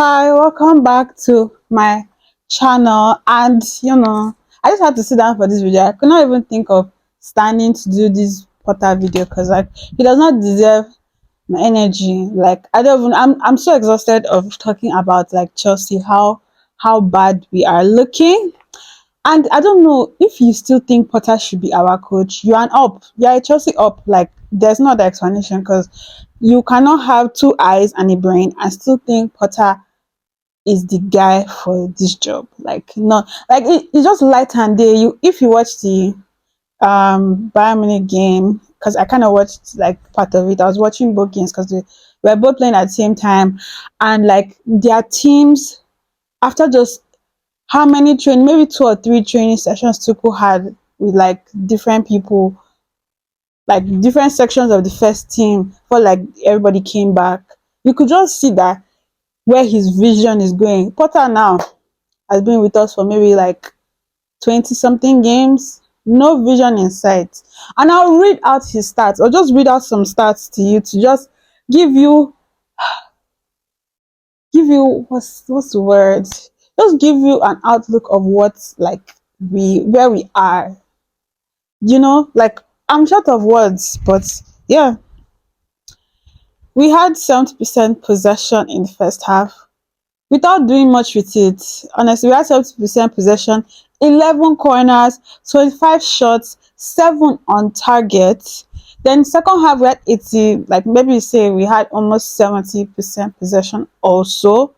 Hi, welcome back to my channel. And I just had to sit down for this video. I could not even think of standing to do this Potter video because he does not deserve my energy. Like I don't even I'm so exhausted of talking about like Chelsea, how bad we are looking. And I don't know if you still think Potter should be our coach. You are an up. You are a Chelsea up. Like there's no other explanation because you cannot have two eyes and a brain and still think Potter is the guy for this job. Like no, like it's just light and day. You if you watch the Bayern Munich game, because I kind of watched like part of it. I was watching both games because we were both playing at the same time, and like their teams after just how many train maybe two or three training sessions Tuku had with like different people, like different sections of the first team for like everybody came back. You could just see that where his vision is going. Potter now has been with us for maybe like 20 something games, no vision in sight. And I'll read out his stats, or just read out some stats to you to just give you what's the word? Just give you an outlook of what like where we are. Like I'm short of words, but yeah, we had 70% possession in the first half without doing much with it. Honestly, we had 70% possession, 11 corners, 25 shots, 7 on target. Then second half we had 80, like maybe you say we had almost 70% possession also.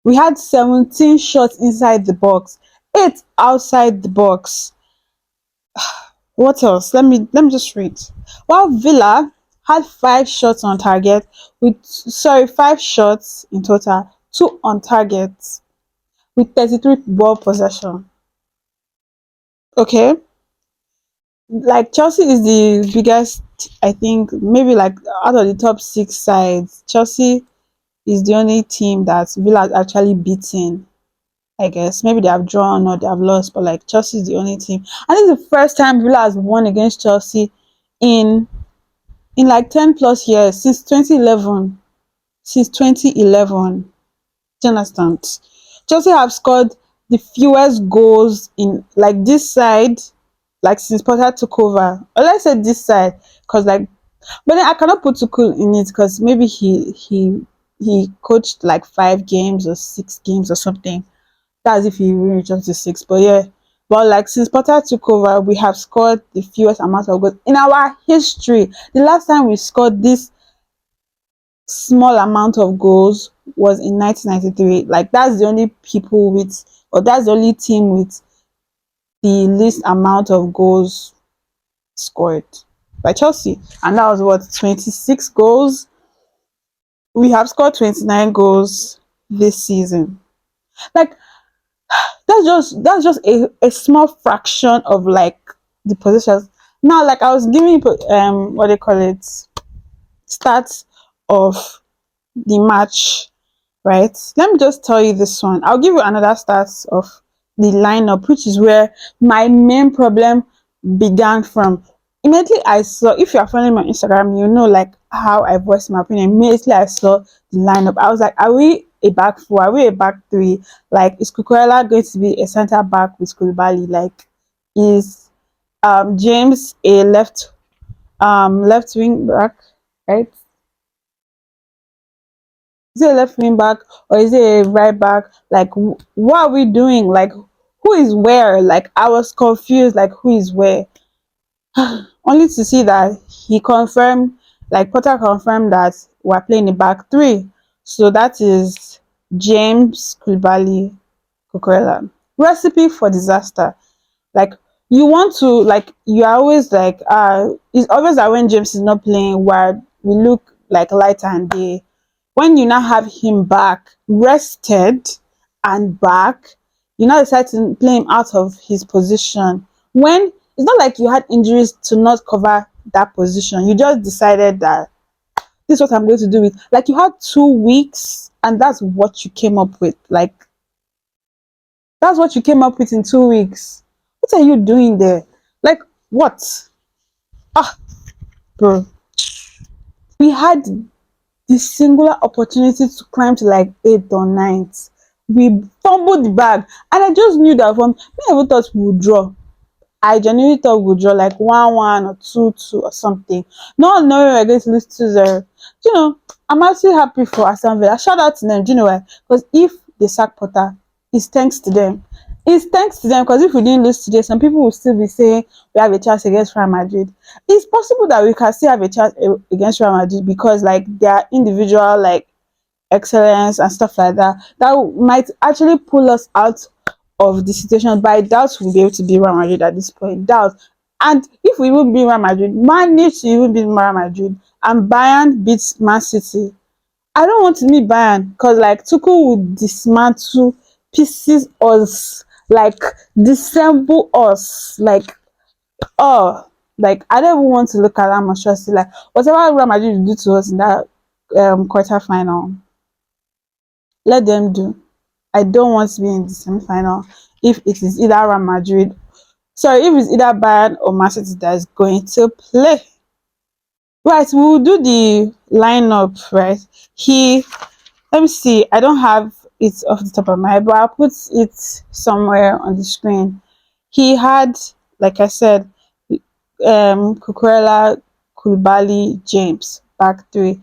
We had 17 shots inside the box, 8 outside the box. What else? Let me just read. While Villa had 5 shots on target, with 5 shots in total, 2 on target with 33 ball possession. Okay, like Chelsea is the biggest, I think, maybe like out of the top 6 sides. Chelsea is the only team that Villa has actually beaten. I guess maybe they have drawn or they have lost, but like Chelsea is the only team. I think the first time Villa has won against Chelsea in like 10 plus years since 2011. Since 2011, do you understand? Chelsea have scored the fewest goals in like this side, like since Potter took over. Or let's say this side, because like, but then I cannot put Tuchel in it because maybe he coached like 5 games or 6 games or something. That's if he really reached up to 6. But yeah, but like since Potter took over, we have scored the fewest amount of goals in our history. The last time we scored this small amount of goals was in 1993. Like that's the only people with, or that's the only team with the least amount of goals scored by Chelsea, and that was what 26 goals. We have scored 29 goals this season. Like that's just a small fraction of like the positions. Now, like I was giving you what they call it, stats of the match, right? Let me just tell you this one. I'll give you another stats of the lineup, which is where my main problem began from. Immediately I saw, if you are following my Instagram, you know like how I voiced my opinion. Immediately I saw the lineup, I was like, are we a back four? Are we a back three? Like, is Kukurela going to be a center back with Koulibaly? Like, is James a left wing back, right? Is it a left wing back or is it a right back? Like, what are we doing? Like, who is where? Like, I was confused. Like, who is where? Only to see that he confirmed, like Potter confirmed that we're playing a back three. So that is James, Koulibaly, Cucurella. Recipe for disaster. Like you want to, like you are always like it's obvious that when James is not playing, where we look like light and day. When you now have him back, rested and back, you now decide to play him out of his position. When it's not like you had injuries to not cover that position, you just decided that this is what I'm going to do with. Like you had 2 weeks, and that's what you came up with. Like that's what you came up with in 2 weeks. What are you doing there? Like what? Ah, bro. We had the singular opportunity to climb to like eighth or ninth. We fumbled the bag, and I just knew that from me. I even thought we would draw. I genuinely thought we would draw like 1-1 or 2-2 or something. Not knowing we're going to lose 2-0. You know, I'm actually happy for Aston Villa. Shout out to them. Do you know why? Because if they sack Potter, it's thanks to them. It's thanks to them, because if we didn't lose today, some people will still be saying we have a chance against Real Madrid. It's possible that we can still have a chance against Real Madrid, because like their individual like excellence and stuff like that, that might actually pull us out of the situation. But I doubt we'll be able to beat Real Madrid at this point. Doubt. And if we will beat Real Madrid, Man needs to even beat Real Madrid, and Bayern beats Man City. I don't want to meet Bayern, because like Tuchel would dismantle pieces us, like dissemble us, like oh, like I don't even want to look at that monstrosity. Like whatever Real Madrid will do to us in that quarter final, let them do. I don't want to be in the semi-final if it is either Real Madrid, sorry, if it's either Bayern or Man City that is going to play. Right, we will do the lineup, right? Let me see. I don't have it off the top of my head, but I'll put it somewhere on the screen. He had, like I said, Cucurella, Koulibaly, James, back three.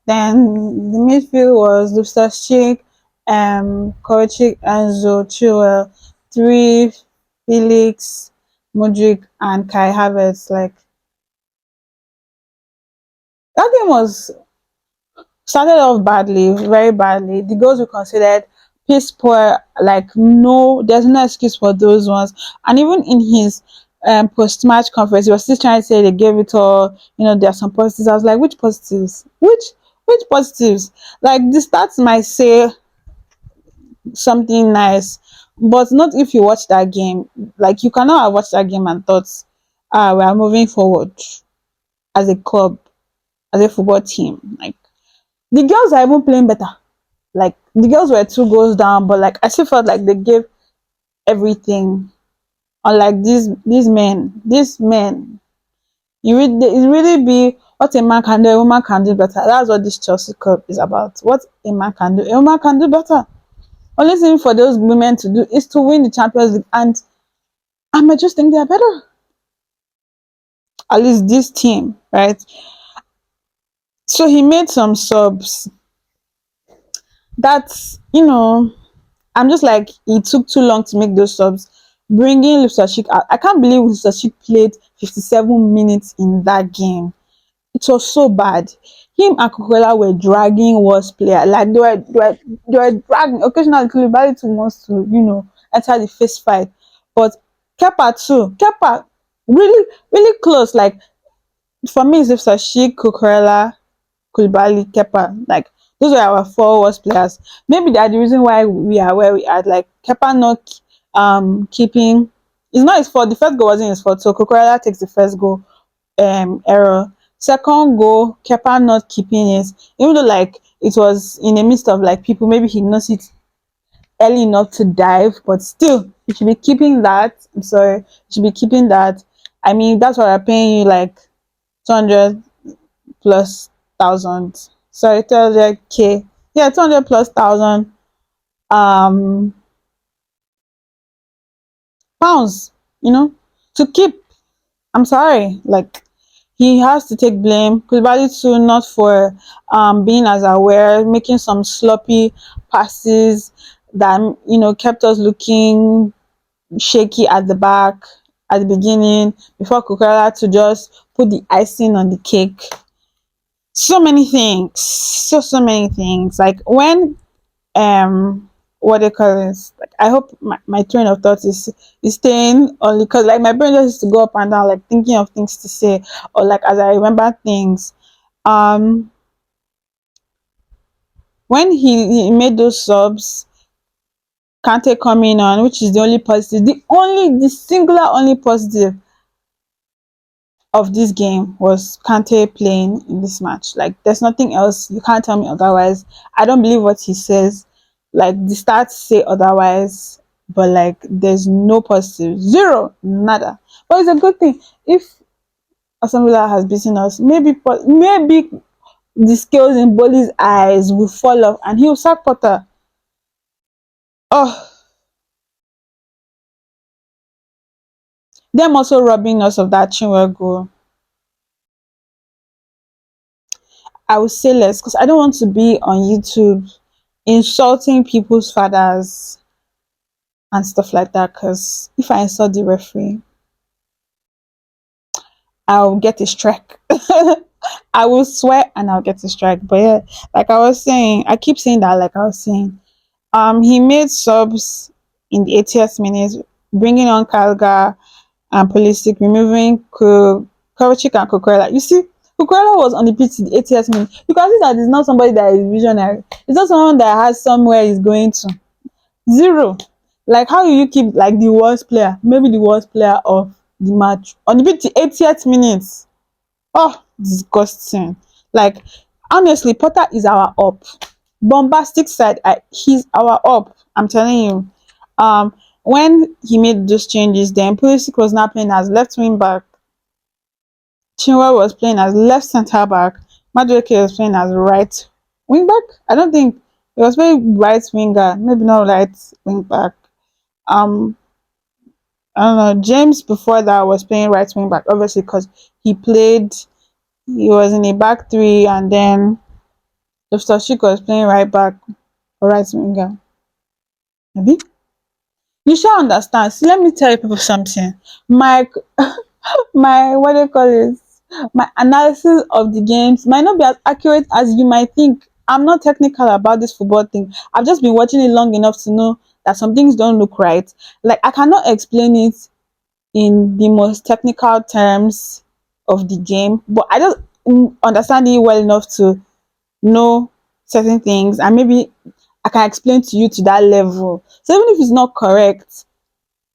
Then the midfield was Loftus-Cheek, Kovacic, Enzo, Chilwell, three, Felix, Modric, and Kai Havertz. Like that game was started off badly, very badly. The goals were considered piss poor. Like no, there's no excuse for those ones. And even in his post-match conference, he was still trying to say they gave it all. You know, there are some positives. I was like, which positives? Which positives? Like the stats might say something nice, but not if you watch that game. Like you cannot have watched that game and thought, we are moving forward as a club, as a football team. Like the girls are even playing better. Like the girls were 2 goals down, but like I still felt like they gave everything. Unlike these men, it really be what a man can do, a woman can do better. That's what this Chelsea Cup is about. What a man can do, a woman can do better. Only thing for those women to do is to win the Champions League, and I might just think they are better. At least this team, right? So he made some subs. That's I'm just like, it took too long to make those subs. Bringing Lifsashik out, I can't believe Lifsashik played 57 minutes in that game. It was so bad. Him and Kukwela were dragging worst player. Like they were dragging. Occasionally, Koulibaly too wants to enter the face fight, but Kepa too. Kepa really really close. Like for me, it's Lifsashik, Kukwela, Koulibaly, Kepa. Like those were our 4 worst players. Maybe that's the reason why we are where we are. Like Kepa not keeping. It's not his fault. The first goal wasn't his fault. So Kukwela takes the first goal error. Second goal, Kepa not keeping it. Even though like it was in the midst of like people, maybe he knows it early enough to dive, but still, you should be keeping that. I'm sorry, you should be keeping that. I mean, that's what I'm paying you like 200 plus thousand. Sorry, 200K. Yeah, 200 plus thousand um pounds. To keep. I'm sorry, like he has to take blame. Koulibaly too, not for being as aware, making some sloppy passes that kept us looking shaky at the back at the beginning before Kukwela to just put the icing on the cake. So many things, so many things. Like when what they call this, like I hope my train of thought is staying only, because like my brain just used to go up and down, like thinking of things to say, or like as I remember things. um when he made those subs, Kante coming on, which is the only positive, the singular only positive of this game was Kante playing in this match. Like there's nothing else. You can't tell me otherwise. I don't believe what he says. Like the stats say otherwise, but like there's no positive, zero, nada. But it's a good thing if Aston Villa has beaten us. Maybe the scales in Boli's eyes will fall off and he'll sack Potter. Oh, them also robbing us of that Chinwe goal. I will say less because I don't want to be on YouTube insulting people's fathers and stuff like that. Because if I insult the referee, I'll get a strike. I will swear and I'll get a strike. But yeah, like I was saying, I keep saying that. Like I was saying, he made subs in the 80th minute, bringing on Kalga and Pulisic, removing Kovacic and Kukurela. You see, Kukurela was on the pitch in the 80th minute. You can see that it's not somebody that is visionary. It's not someone that has somewhere he's going to. Zero. Like, how do you keep like the worst player, maybe the worst player of the match, on the pitch the 80th minute? Oh, disgusting. Like, honestly, Potter is our up. Bombastic side, he's our up. I'm telling you. When he made those changes, then Pulisic was now playing as left wing back. Chinwe was playing as left centre back. Madueke was playing as right wing back. I don't think he was playing right winger, maybe not right wing back. Um, I don't know. James before that was playing right wing back, obviously because he played. He was in a back three, and then Loftus-Cheek was playing right back or right winger. Maybe you shall understand. See, let me tell you people something. My what do you call it? My analysis of the games might not be as accurate as you might think. I'm not technical about this football thing. I've just been watching it long enough to know that some things don't look right. Like I cannot explain it in the most technical terms of the game, but I just understand it well enough to know certain things, and maybe I can explain to you to that level. So even if it's not correct,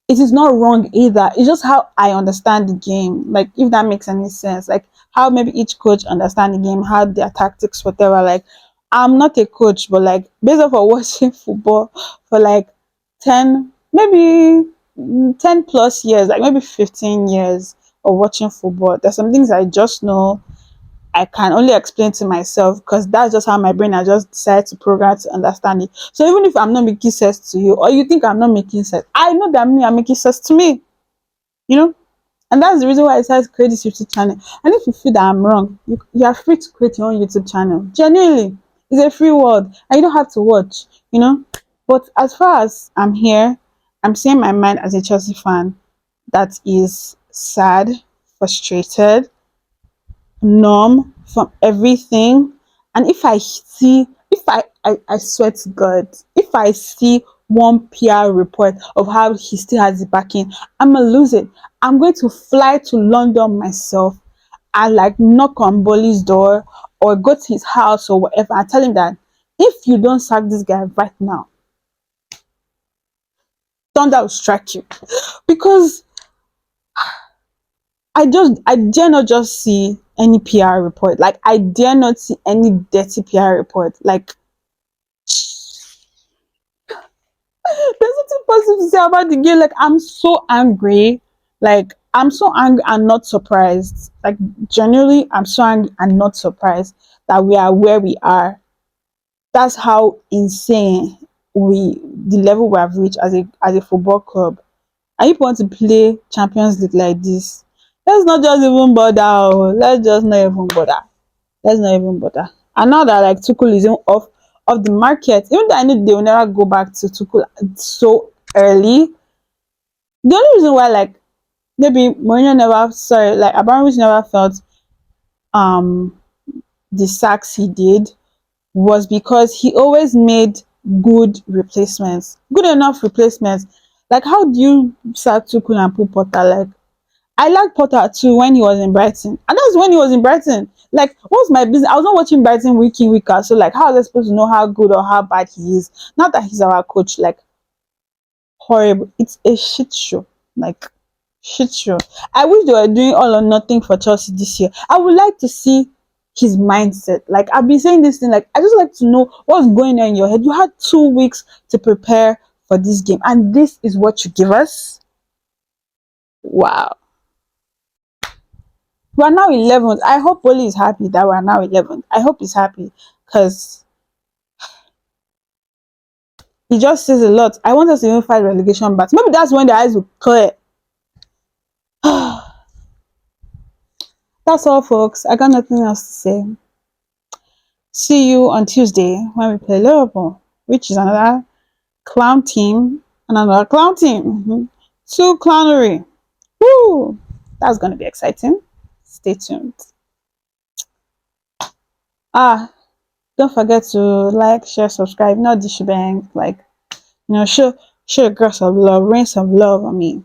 it is not wrong either. It's just how I understand the game. Like if that makes any sense. Like how maybe each coach understand the game, how their tactics, whatever. Like I'm not a coach, but like based off of watching football for like 10, maybe 10 plus years, like maybe 15 years of watching football. There's some things I just know I can only explain to myself because that's just how my brain has just decided to program to understand it. So even if I'm not making sense to you or you think I'm not making sense, I know that me I'm making sense to me, you know? And that's the reason why I decided to create this YouTube channel. And if you feel that I'm wrong, you are free to create your own YouTube channel. Genuinely, it's a free world and you don't have to watch, you know? But as far as I'm here, I'm saying my mind as a Chelsea fan that is sad, frustrated, numb from everything. And if I see, if I swear to God, if I see one PR report of how he still has the backing, I'm gonna lose it. I'm going to fly to London myself and like knock on Bolly's door or go to his house or whatever and tell him that if you don't sack this guy right now, thunder will strike you. Because I dare not just see any PR report. Like I dare not see any dirty PR report. Like there's nothing positive to say about the game. Like I'm so angry. Like I'm so angry and not surprised. Like genuinely, I'm so angry and not surprised that we are where we are. That's how insane the level we have reached as a football club. And if you want to play Champions League like this, let's not just even bother. Oh. Let's just not even bother. Let's not even bother. And now that like Tuchel is even off the market, even though I know they will never go back to Tuchel so early, the only reason why like maybe Mourinho never sorry like Abramovich never felt um the sacks he did was because he always made good replacements, good enough replacements. Like how do you sack Tuchel and put Potter? Like I like Potter too when he was in Brighton. And that's when he was in Brighton. Like, what's my business? I was not watching Brighton week in, week out. So, like, how are they supposed to know how good or how bad he is? Not that he's our coach. Like, horrible. It's a shit show. Like, shit show. I wish they were doing all or nothing for Chelsea this year. I would like to see his mindset. Like, I've been saying this thing. Like, I just like to know what's going on in your head. You had 2 weeks to prepare for this game. And this is what you give us? Wow. we're now 11th. I hope Oli is happy that we're now 11th. I hope he's happy because he just says a lot. I want us to even fight relegation back. Maybe that's when the eyes will clear. That's all, folks. I got nothing else to say. See you on Tuesday when we play Liverpool, which is another clown team and another clown team. Two clownery. Woo! That's going to be exciting. Stay tuned. Don't forget to like, share, subscribe. Not the shebang. Like, show a girl some love, rain some love on me.